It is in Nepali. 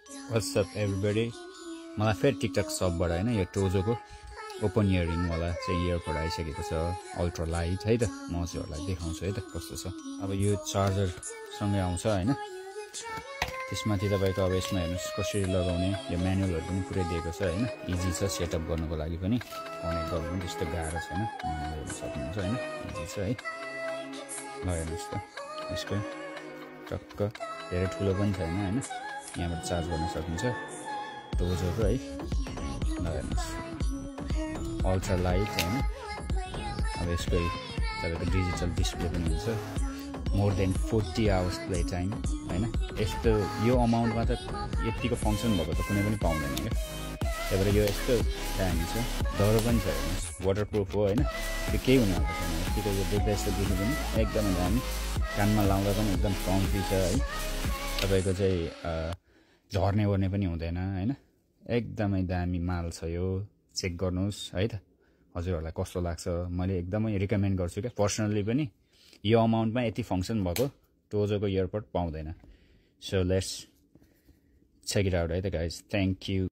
What's up everybody? मलाई फेरि टिकटक सबबाट हैन यो टोजोको ओपन इयरिङ वाला चाहिँ इयरपड आइसकेको छ अल्ट्रा लाइट है त म हजुरहरुलाई देखाउँछु है त कस्तो छ। अब यो चार्जर सँगै आउँछ हैन त्यसमाथि तपाईको अब यसमा हेर्नुस् कसरी लगाउने यो म्यानुअलहरु पनि पुरै दिएको छ हैन इजी छ सेटअप गर्नको लागि पनि कनेक्ट गर्नु पनि त्यस्तो गाह्रो छैन हेर्न सक्नुहुन्छ हैन इजी छ है। ल हेर्नुस् त यसको टक्क धेरै ठुलो पनि छैन हैन यहाँबाट चार्ज गर्न सकिन्छ टोजोको है। ल हेर्नुस् अल्ट्रा लाइट हैन अब यसको तपाईको डिजिटल डिस्प्ले पनि हुन्छ more than 40 hours play time हैन यस्तो यो अमाउन्टमा त यतिको फंक्सन भएको त कुनै पनि पाउँदैन के त्यही भएर यो यस्तो दामी छ डर पनि छ हेर्नुस् वाटरप्रुफ हो हैन त्यो केही हुन आएको छैन यतिको यो देख्दा यस्तो देखि पनि एकदमै दामी कानमा लाउँदा पनि एकदम कम्फी छ है तपाईको चाहिँ झर्ने ओर्ने पनि हुँदैन हैन एकदमै दामी माल छ यो चेक गर्नुस् है त हजुरहरुलाई कस्तो लाग्छ मैले एकदमै रिकमेन्ड गर्छु के पर्सनली पनि यो अमाउन्टमा यति फंक्सन भएको टोजोको इयरपड पाउँदैन so let's check it out है त गाइज थ्यांक यू।